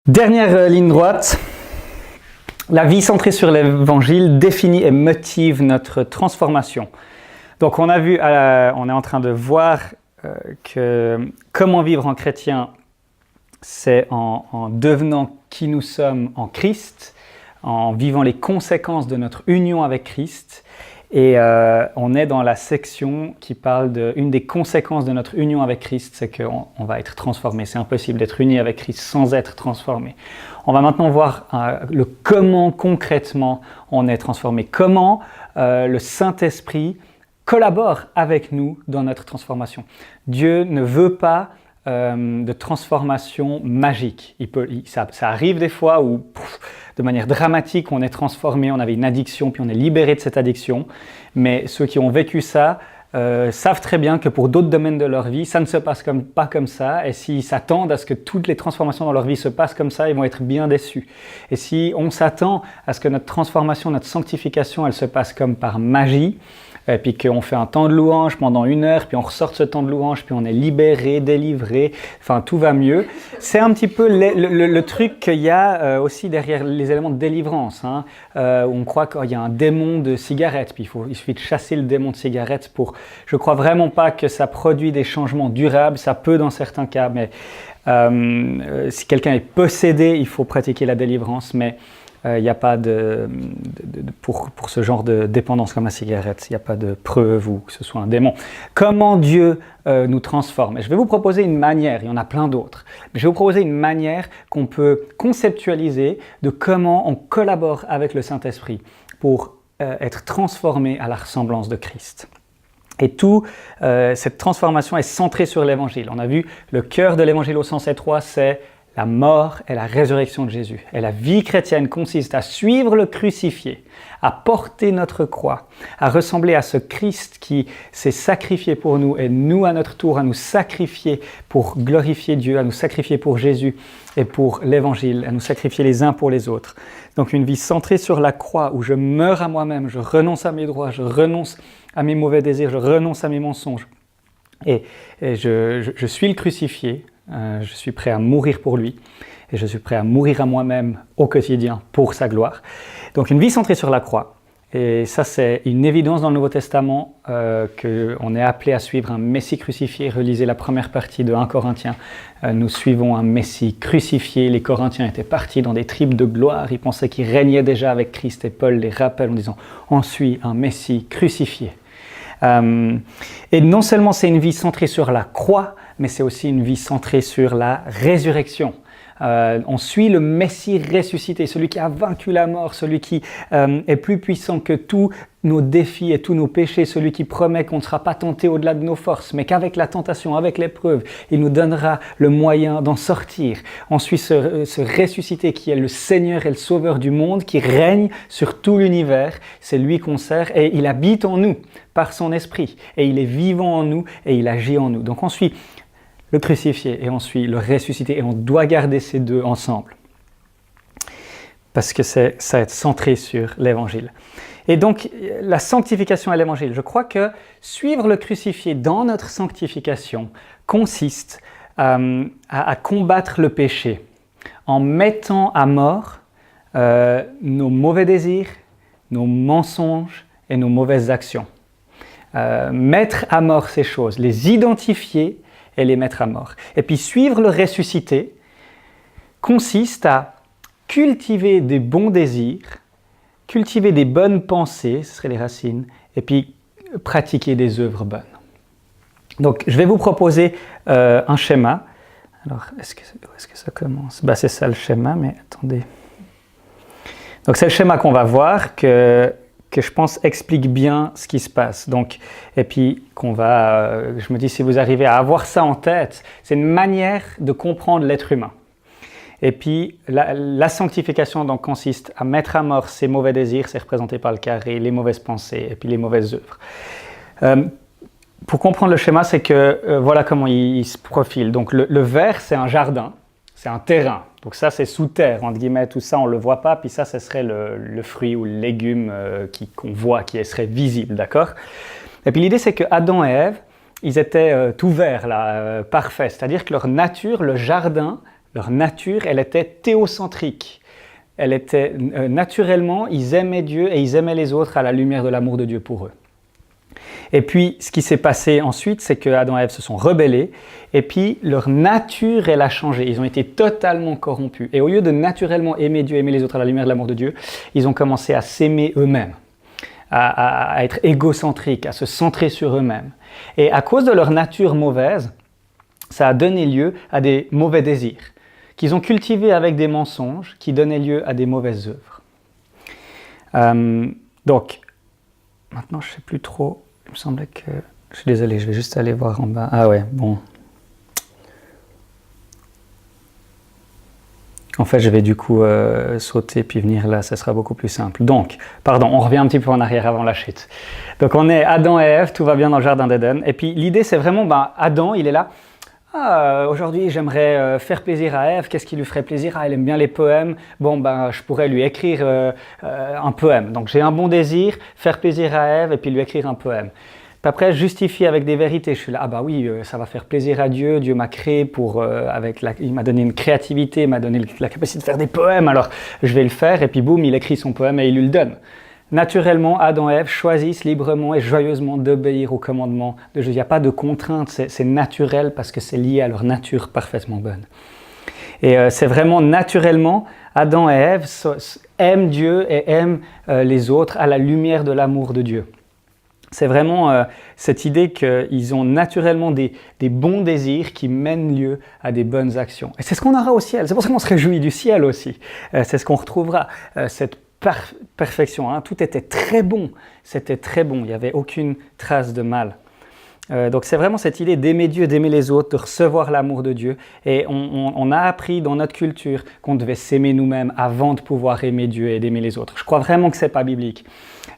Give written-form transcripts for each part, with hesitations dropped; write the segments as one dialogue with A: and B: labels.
A: Dernière ligne droite, la vie centrée sur l'évangile définit et motive notre transformation. Donc on a vu, on est en train de voir que comment vivre en chrétien, c'est en devenant qui nous sommes en Christ, en vivant les conséquences de notre union avec Christ. Et on est dans la section qui parle d'une des conséquences de notre union avec Christ, c'est qu'on va être transformé. C'est impossible d'être uni avec Christ sans être transformé. On va maintenant voir le comment concrètement on est transformé, comment le Saint-Esprit collabore avec nous dans notre transformation. Dieu ne veut pas de transformation magique. Ça arrive des fois où, de manière dramatique, on est transformé, on avait une addiction, puis on est libéré de cette addiction. Mais ceux qui ont vécu ça savent très bien que pour d'autres domaines de leur vie, ça ne se passe pas comme ça. Et s'ils s'attendent à ce que toutes les transformations dans leur vie se passent comme ça, ils vont être bien déçus. Et si on s'attend à ce que notre transformation, notre sanctification, elle se passe comme par magie, et puis qu'on fait un temps de louange pendant 1 heure, puis on ressort de ce temps de louange, puis on est libéré, délivré, enfin tout va mieux. C'est un petit peu le truc qu'il y a aussi derrière les éléments de délivrance, où on croit qu'il y a un démon de cigarette, puis il suffit de chasser le démon de cigarette pour... Je ne crois vraiment pas que ça produit des changements durables, ça peut dans certains cas, mais si quelqu'un est possédé, il faut pratiquer la délivrance, mais... Il n'y a pas pour ce genre de dépendance comme la cigarette, il n'y a pas de preuve ou que ce soit un démon. Comment Dieu nous transforme? Et je vais vous proposer une manière, il y en a plein d'autres, mais je vais vous proposer une manière qu'on peut conceptualiser de comment on collabore avec le Saint-Esprit pour être transformé à la ressemblance de Christ. Et cette transformation est centrée sur l'Évangile. On a vu le cœur de l'Évangile au sens étroit, c'est la mort et la résurrection de Jésus. Et la vie chrétienne consiste à suivre le crucifié, à porter notre croix, à ressembler à ce Christ qui s'est sacrifié pour nous et nous à notre tour à nous sacrifier pour glorifier Dieu, à nous sacrifier pour Jésus et pour l'Évangile, à nous sacrifier les uns pour les autres. Donc une vie centrée sur la croix où je meurs à moi-même, je renonce à mes droits, je renonce à mes mauvais désirs, je renonce à mes mensonges. Et je suis le crucifié. Je suis prêt à mourir pour lui et je suis prêt à mourir à moi-même au quotidien pour sa gloire. Donc une vie centrée sur la croix. Et ça, c'est une évidence dans le Nouveau Testament qu'on est appelé à suivre un Messie crucifié. Relisez la première partie de 1 Corinthiens. Nous suivons un Messie crucifié. Les Corinthiens étaient partis dans des tribus de gloire. Ils pensaient qu'ils régnaient déjà avec Christ. Et Paul les rappelle en disant « On suit un Messie crucifié ». Et non seulement c'est une vie centrée sur la croix, mais c'est aussi une vie centrée sur la résurrection. On suit le Messie ressuscité, celui qui a vaincu la mort, celui qui est plus puissant que tous nos défis et tous nos péchés, celui qui promet qu'on ne sera pas tenté au-delà de nos forces, mais qu'avec la tentation, avec l'épreuve, il nous donnera le moyen d'en sortir. On suit ce ressuscité qui est le Seigneur et le Sauveur du monde, qui règne sur tout l'univers. C'est lui qu'on sert et il habite en nous par son esprit. Et il est vivant en nous et il agit en nous. Donc on suit le crucifié et on suit le ressuscité et on doit garder ces deux ensemble parce que ça va être centré sur l'évangile. Et donc la sanctification et l'évangile, je crois que suivre le crucifié dans notre sanctification consiste à combattre le péché en mettant à mort nos mauvais désirs, nos mensonges et nos mauvaises actions. Mettre à mort ces choses, les identifier et les mettre à mort. Et puis suivre le ressuscité consiste à cultiver des bons désirs, cultiver des bonnes pensées, ce seraient les racines, et puis pratiquer des œuvres bonnes. Donc je vais vous proposer un schéma. Alors où est-ce que ça commence? C'est ça le schéma, mais attendez. Donc c'est le schéma qu'on va voir que je pense explique bien ce qui se passe. Donc, et puis je me dis, si vous arrivez à avoir ça en tête, c'est une manière de comprendre l'être humain. Et puis, la sanctification donc, consiste à mettre à mort ces mauvais désirs, c'est représenté par le carré, les mauvaises pensées et puis les mauvaises œuvres. Pour comprendre le schéma, c'est que voilà comment il se profile. Donc, le vert, c'est un jardin, c'est un terrain. Donc ça, c'est sous terre, entre guillemets, tout ça, on ne le voit pas, puis ça, ce serait le fruit ou le légume qu'on voit, qui serait visible, d'accord? Et puis l'idée, c'est que Adam et Ève, ils étaient tout verts, là, parfaits, c'est-à-dire que leur nature, le jardin, Leur nature, elle était théocentrique. Elle était naturellement, ils aimaient Dieu et ils aimaient les autres à la lumière de l'amour de Dieu pour eux. Et puis, ce qui s'est passé ensuite, c'est que Adam et Ève se sont rebellés, et puis leur nature, elle a changé. Ils ont été totalement corrompus. Et au lieu de naturellement aimer Dieu, aimer les autres à la lumière de l'amour de Dieu, ils ont commencé à s'aimer eux-mêmes, à être égocentriques, à se centrer sur eux-mêmes. Et à cause de leur nature mauvaise, ça a donné lieu à des mauvais désirs, qu'ils ont cultivés avec des mensonges, qui donnaient lieu à des mauvaises œuvres. Donc, maintenant, je ne sais plus trop... Il me semblait que... Je suis désolé, je vais juste aller voir en bas. Ah ouais, bon. En fait, je vais du coup sauter puis venir là, ça sera beaucoup plus simple. Donc, pardon, on revient un petit peu en arrière avant la chute. Donc, on est Adam et Ève, tout va bien dans le jardin d'Éden. Et puis, l'idée, c'est vraiment, Adam, il est là. Aujourd'hui, j'aimerais faire plaisir à Ève. Qu'est-ce qui lui ferait plaisir? Elle aime bien les poèmes. Je pourrais lui écrire un poème. Donc, j'ai un bon désir, faire plaisir à Ève et puis lui écrire un poème. Puis après, justifier avec des vérités. Je suis là, ça va faire plaisir à Dieu. Dieu m'a créé il m'a donné une créativité, il m'a donné la capacité de faire des poèmes. Alors, je vais le faire. Et puis, boum, il écrit son poème et il lui le donne. Naturellement, Adam et Ève choisissent librement et joyeusement d'obéir au commandement de Dieu. Il n'y a pas de contrainte, c'est naturel parce que c'est lié à leur nature parfaitement bonne. Et c'est vraiment naturellement, Adam et Ève aiment Dieu et aiment les autres à la lumière de l'amour de Dieu. C'est vraiment cette idée qu'ils ont naturellement des bons désirs qui mènent lieu à des bonnes actions. Et c'est ce qu'on aura au ciel, c'est pour ça qu'on se réjouit du ciel aussi. C'est ce qu'on retrouvera, cette perfection, hein. Tout était très bon, c'était très bon, il n'y avait aucune trace de mal. Donc c'est vraiment cette idée d'aimer Dieu, d'aimer les autres, de recevoir l'amour de Dieu. Et on a appris dans notre culture qu'on devait s'aimer nous-mêmes avant de pouvoir aimer Dieu et d'aimer les autres. Je crois vraiment que ce n'est pas biblique.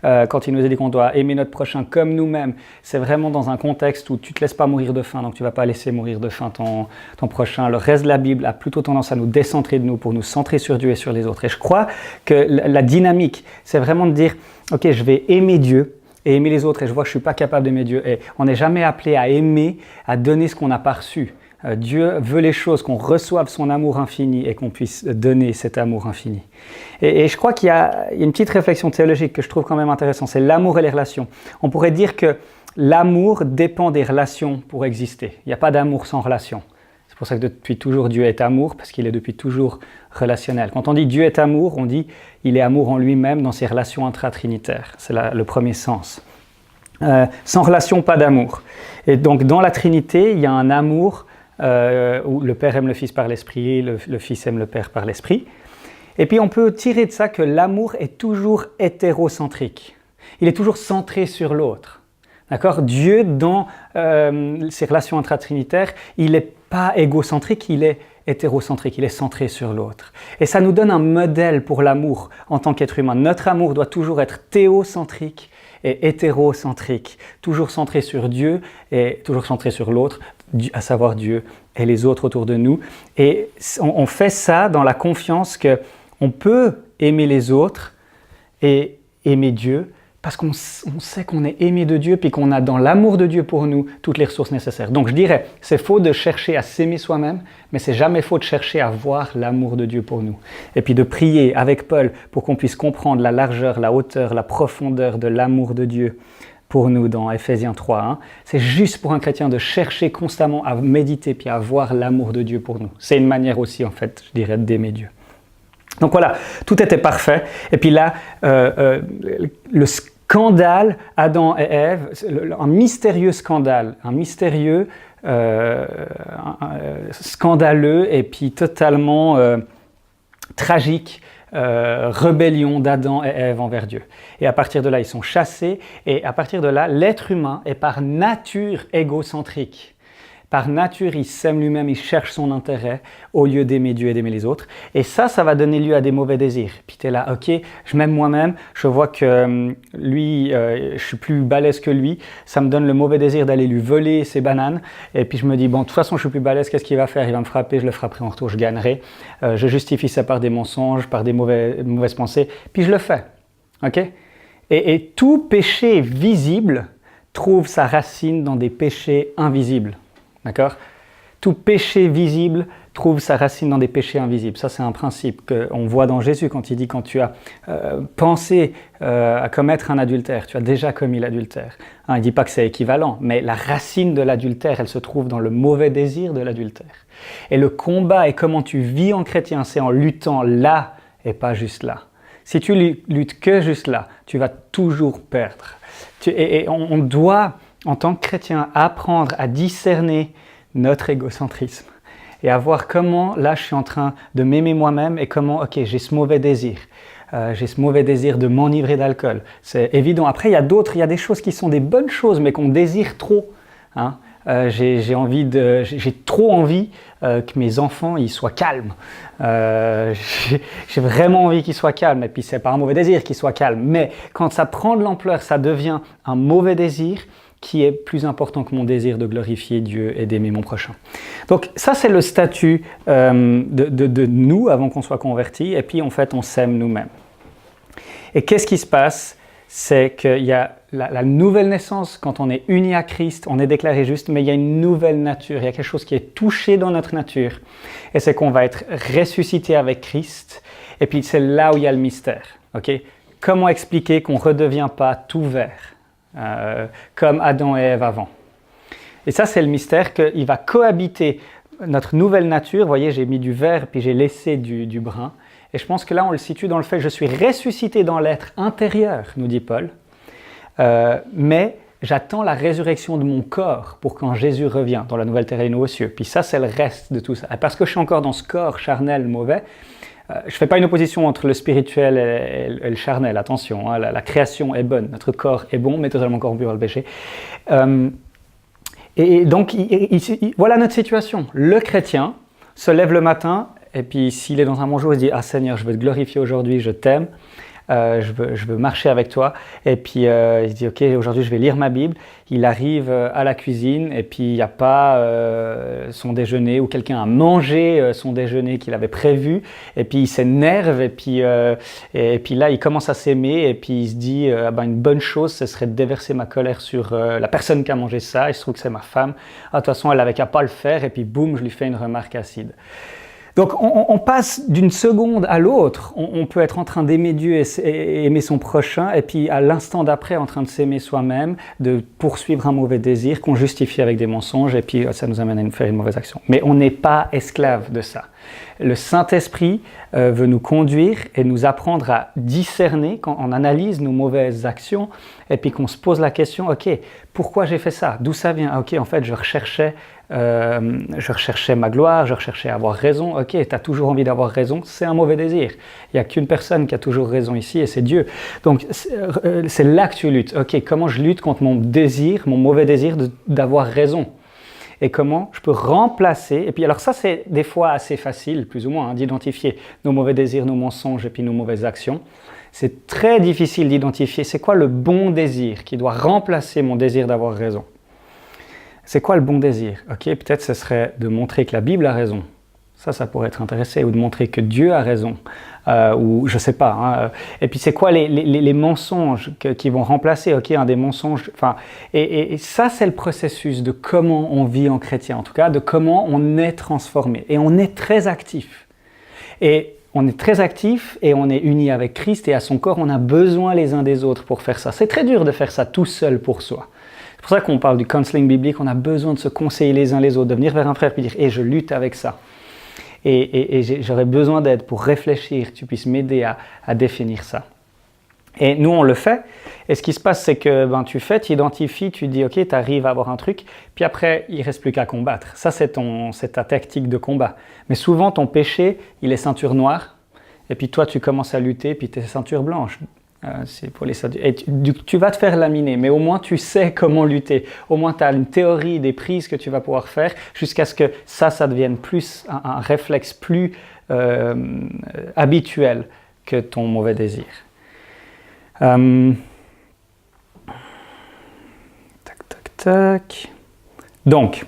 A: Quand il nous a dit qu'on doit aimer notre prochain comme nous-mêmes, c'est vraiment dans un contexte où tu ne te laisses pas mourir de faim, donc tu ne vas pas laisser mourir de faim ton prochain. Le reste de la Bible a plutôt tendance à nous décentrer de nous pour nous centrer sur Dieu et sur les autres. Et je crois que la dynamique, c'est vraiment de dire, ok, je vais aimer Dieu et aimer les autres, et je vois que je ne suis pas capable d'aimer Dieu. Et on n'est jamais appelé à aimer, à donner ce qu'on n'a pas reçu. Dieu veut les choses, qu'on reçoive son amour infini et qu'on puisse donner cet amour infini. Et je crois qu'il y a une petite réflexion théologique que je trouve quand même intéressante, c'est l'amour et les relations. On pourrait dire que l'amour dépend des relations pour exister. Il n'y a pas d'amour sans relation. C'est pour ça que depuis toujours Dieu est amour, parce qu'il est depuis toujours relationnel. Quand on dit Dieu est amour, on dit il est amour en lui-même dans ses relations intra-trinitaires. C'est le premier sens. Sans relation, pas d'amour. Et donc dans la Trinité, il y a un amour où le Père aime le Fils par l'Esprit, le Fils aime le Père par l'Esprit. Et puis on peut tirer de ça que l'amour est toujours hétérocentrique. Il est toujours centré sur l'autre. D'accord? Dieu, dans ses relations intratrinitaires, il n'est pas égocentrique, il est hétérocentrique, il est centré sur l'autre. Et ça nous donne un modèle pour l'amour en tant qu'être humain. Notre amour doit toujours être théocentrique et hétérocentrique, toujours centré sur Dieu et toujours centré sur l'autre, à savoir Dieu et les autres autour de nous. Et on fait ça dans la confiance qu'on peut aimer les autres et aimer Dieu parce qu'on sait qu'on est aimé de Dieu puis qu'on a dans l'amour de Dieu pour nous toutes les ressources nécessaires. Donc je dirais, c'est faux de chercher à s'aimer soi-même, mais c'est jamais faux de chercher à voir l'amour de Dieu pour nous. Et puis de prier avec Paul pour qu'on puisse comprendre la largeur, la hauteur, la profondeur de l'amour de Dieu pour nous dans Ephésiens 3. Hein. C'est juste pour un chrétien de chercher constamment à méditer puis à voir l'amour de Dieu pour nous. C'est une manière aussi, en fait, je dirais, d'aimer Dieu. Donc voilà, tout était parfait. Et puis là, le scandale, Adam et Ève, un mystérieux scandale, scandaleux et puis totalement tragique, rébellion d'Adam et Ève envers Dieu. Et à partir de là, ils sont chassés. Et à partir de là, l'être humain est par nature égocentrique. Par nature, il s'aime lui-même, il cherche son intérêt au lieu d'aimer Dieu et d'aimer les autres. Et ça va donner lieu à des mauvais désirs. Puis tu es là, ok, je m'aime moi-même, je vois que lui, je suis plus balèze que lui, ça me donne le mauvais désir d'aller lui voler ses bananes. Et puis je me dis, bon, de toute façon, je suis plus balèze, qu'est-ce qu'il va faire? Il va me frapper, je le frapperai en retour, je gagnerai. Je justifie ça par des mensonges, par des mauvaises pensées, puis je le fais. Ok? Et tout péché visible trouve sa racine dans des péchés invisibles. D'accord? Tout péché visible trouve sa racine dans des péchés invisibles. Ça, c'est un principe qu'on voit dans Jésus quand il dit quand tu as pensé à commettre un adultère, tu as déjà commis l'adultère. Hein, il ne dit pas que c'est équivalent, mais la racine de l'adultère, elle se trouve dans le mauvais désir de l'adultère. Et le combat et comment tu vis en chrétien, c'est en luttant là et pas juste là. Si tu luttes que juste là, tu vas toujours perdre. Et on doit, en tant que chrétien, apprendre à discerner notre égocentrisme et à voir comment, là, je suis en train de m'aimer moi-même et comment, ok, j'ai ce mauvais désir. J'ai ce mauvais désir de m'enivrer d'alcool. C'est évident. Après, il y a des choses qui sont des bonnes choses, mais qu'on désire trop. Hein. J'ai trop envie que mes enfants ils soient calmes. J'ai vraiment envie qu'ils soient calmes. Et puis, c'est pas un mauvais désir qu'ils soient calmes. Mais quand ça prend de l'ampleur, ça devient un mauvais désir qui est plus important que mon désir de glorifier Dieu et d'aimer mon prochain. Donc ça, c'est le statut de nous avant qu'on soit convertis, et puis en fait, on s'aime nous-mêmes. Et qu'est-ce qui se passe? C'est qu'il y a la nouvelle naissance, quand on est uni à Christ, on est déclaré juste, mais il y a une nouvelle nature, il y a quelque chose qui est touché dans notre nature, et c'est qu'on va être ressuscité avec Christ, et puis c'est là où il y a le mystère. Okay? Comment expliquer qu'on ne redevient pas tout vert comme Adam et Ève avant. Et ça, c'est le mystère qu'il va cohabiter notre nouvelle nature. Vous voyez, j'ai mis du vert, puis j'ai laissé du brun. Et je pense que là, on le situe dans le fait que je suis ressuscité dans l'être intérieur, nous dit Paul. Mais j'attends la résurrection de mon corps pour quand Jésus revient dans la nouvelle terre et les nouveaux cieux. Puis ça, c'est le reste de tout ça. Et parce que je suis encore dans ce corps charnel mauvais, je ne fais pas une opposition entre le spirituel et le charnel, attention, hein, la création est bonne, notre corps est bon, mais totalement corrompu par le péché. Et donc, voilà notre situation. Le chrétien se lève le matin, et puis s'il est dans un bon jour, il se dit « Ah Seigneur, je veux te glorifier aujourd'hui, je t'aime, je veux marcher avec toi. » Et puis il se dit « Ok, aujourd'hui je vais lire ma Bible. » Il arrive à la cuisine, et puis il n'y a pas son déjeuner, ou quelqu'un a mangé son déjeuner qu'il avait prévu, et puis il s'énerve, et puis là il commence à s'aimer, et puis il se dit une bonne chose, ce serait de déverser ma colère sur la personne qui a mangé ça, il se trouve que c'est ma femme. Ah, de toute façon, elle n'avait qu'à pas le faire, et puis boum, je lui fais une remarque acide. Donc on passe d'une seconde à l'autre, on peut être en train d'aimer Dieu et aimer son prochain, et puis à l'instant d'après en train de s'aimer soi-même, de poursuivre un mauvais désir qu'on justifie avec des mensonges, et puis ça nous amène à faire une mauvaise action. Mais on n'est pas esclave de ça. Le Saint-Esprit veut nous conduire et nous apprendre à discerner quand on analyse nos mauvaises actions, et puis qu'on se pose la question, ok, pourquoi j'ai fait ça? D'où ça vient? Ok, en fait, je recherchais ma gloire, je recherchais à avoir raison. Ok, tu as toujours envie d'avoir raison, c'est un mauvais désir. Il n'y a qu'une personne qui a toujours raison ici, et c'est Dieu. Donc, c'est là que tu luttes. Ok, comment je lutte contre mon désir, mon mauvais désir d'avoir raison? Et comment je peux remplacer, et puis alors ça c'est des fois assez facile, plus ou moins, d'identifier nos mauvais désirs, nos mensonges et puis nos mauvaises actions. C'est très difficile d'identifier c'est quoi le bon désir qui doit remplacer mon désir d'avoir raison. C'est quoi le bon désir? Ok, peut-être ce serait de montrer que la Bible a raison. Ça pourrait être intéressant, ou de montrer que Dieu a raison, ou je sais pas. Hein. Et puis c'est quoi les mensonges qui vont remplacer, ok, des mensonges. Enfin, et ça c'est le processus de comment on vit en chrétien, en tout cas, de comment on est transformé. Et on est très actif. Et on est très actif et on est unis avec Christ et à son corps, on a besoin les uns des autres pour faire ça. C'est très dur de faire ça tout seul pour soi. C'est pour ça qu'on parle du counseling biblique, on a besoin de se conseiller les uns les autres, de venir vers un frère et dire « je lutte avec ça ». Et j'aurais besoin d'aide pour réfléchir, que tu puisses m'aider à définir ça. Et nous, on le fait. Et ce qui se passe, c'est que tu identifies, tu dis, ok, tu arrives à avoir un truc, puis après, il ne reste plus qu'à combattre. Ça, c'est ta tactique de combat. Mais souvent, ton péché, il est ceinture noire, et puis toi, tu commences à lutter, puis tu es ceinture blanche. C'est pour les et tu vas te faire laminer, mais au moins tu sais comment lutter. Au moins tu as une théorie des prises que tu vas pouvoir faire jusqu'à ce que ça devienne plus un réflexe plus habituel que ton mauvais désir. Donc,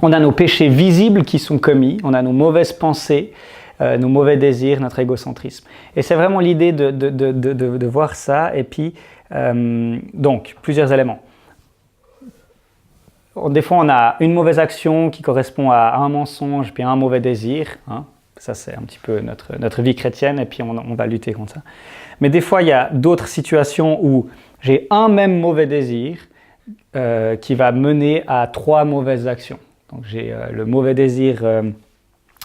A: on a nos péchés visibles qui sont commis, on a nos mauvaises pensées, nos mauvais désirs, notre égocentrisme. Et c'est vraiment l'idée de voir ça. Et puis, donc, plusieurs éléments. des fois, on a une mauvaise action qui correspond à un mensonge, puis à un mauvais désir. Hein. Ça, c'est un petit peu notre vie chrétienne, et puis on va lutter contre ça. Mais des fois, il y a d'autres situations où j'ai un même mauvais désir qui va mener à 3 mauvaises actions. Donc, j'ai le mauvais désir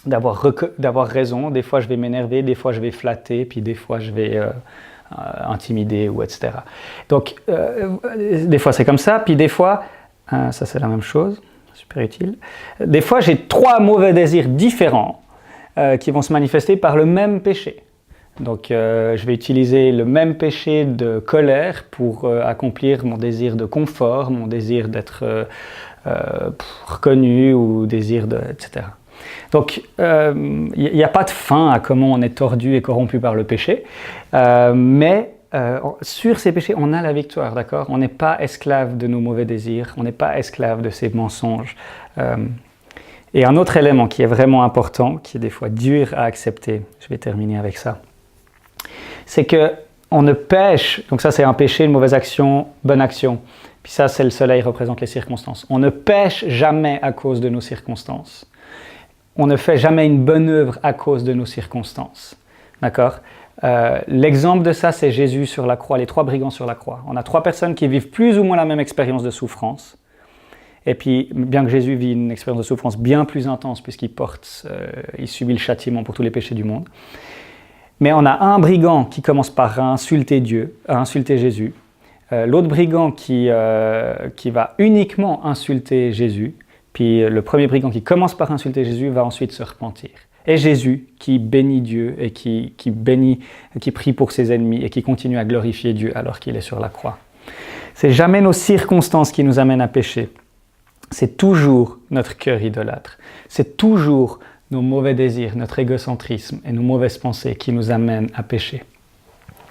A: d'avoir raison. Des fois, je vais m'énerver, des fois, je vais flatter, puis des fois, je vais intimider, ou etc. Donc, des fois, c'est comme ça, puis des fois, ça, c'est la même chose, super utile. Des fois, j'ai 3 mauvais désirs différents qui vont se manifester par le même péché. Donc, je vais utiliser le même péché de colère pour accomplir mon désir de confort, mon désir d'être reconnu ou désir de, etc. Donc, il n'y a pas de fin à comment on est tordu et corrompu par le péché, mais sur ces péchés, on a la victoire, d'accord? On n'est pas esclave de nos mauvais désirs, on n'est pas esclave de ces mensonges. Et un autre élément qui est vraiment important, qui est des fois dur à accepter, je vais terminer avec ça, c'est qu'on ne pêche, donc ça c'est un péché, une mauvaise action, bonne action, puis ça c'est le soleil représente les circonstances. On ne pêche jamais à cause de nos circonstances. On ne fait jamais une bonne œuvre à cause de nos circonstances. D'accord? L'exemple de ça, c'est Jésus sur la croix, les 3 brigands sur la croix. On a 3 personnes qui vivent plus ou moins la même expérience de souffrance. Et puis, bien que Jésus vit une expérience de souffrance bien plus intense, puisqu'il il subit le châtiment pour tous les péchés du monde. Mais on a un brigand qui commence par insulter Dieu, insulter Jésus. L'autre brigand qui va uniquement insulter Jésus. Puis le premier brigand qui commence par insulter Jésus va ensuite se repentir. Et Jésus qui bénit Dieu et qui prie pour ses ennemis et qui continue à glorifier Dieu alors qu'il est sur la croix. C'est jamais nos circonstances qui nous amènent à pécher. C'est toujours notre cœur idolâtre. C'est toujours nos mauvais désirs, notre égocentrisme et nos mauvaises pensées qui nous amènent à pécher.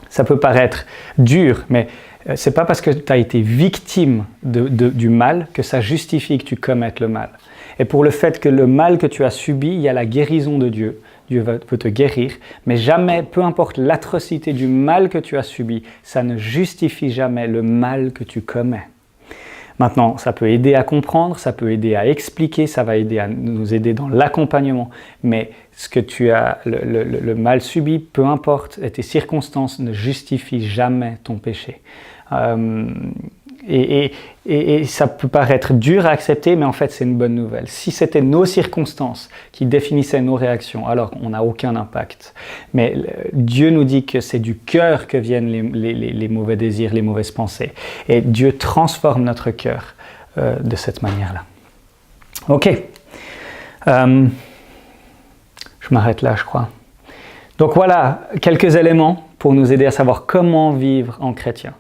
A: Ça peut paraître dur, mais c'est pas parce que tu as été victime du mal que ça justifie que tu commettes le mal. Et pour le fait que le mal que tu as subi, il y a la guérison de Dieu. Dieu peut te guérir, mais jamais, peu importe l'atrocité du mal que tu as subi, ça ne justifie jamais le mal que tu commets. Maintenant, ça peut aider à comprendre, ça peut aider à expliquer, ça va nous aider dans l'accompagnement, mais ce que tu as, le mal subi, peu importe, et tes circonstances ne justifient jamais ton péché. Et ça peut paraître dur à accepter, mais en fait c'est une bonne nouvelle. Si c'était nos circonstances qui définissaient nos réactions, alors on n'a aucun impact. Mais Dieu nous dit que c'est du cœur que viennent les mauvais désirs, les mauvaises pensées. Et Dieu transforme notre cœur de cette manière-là. Ok. Je m'arrête là, je crois. Donc voilà, quelques éléments pour nous aider à savoir comment vivre en chrétien.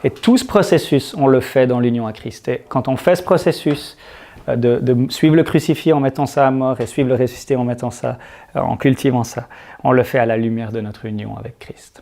A: Et tout ce processus, on le fait dans l'union à Christ. Et quand on fait ce processus de suivre le crucifié en mettant ça à mort et suivre le ressuscité en mettant ça, en cultivant ça, on le fait à la lumière de notre union avec Christ.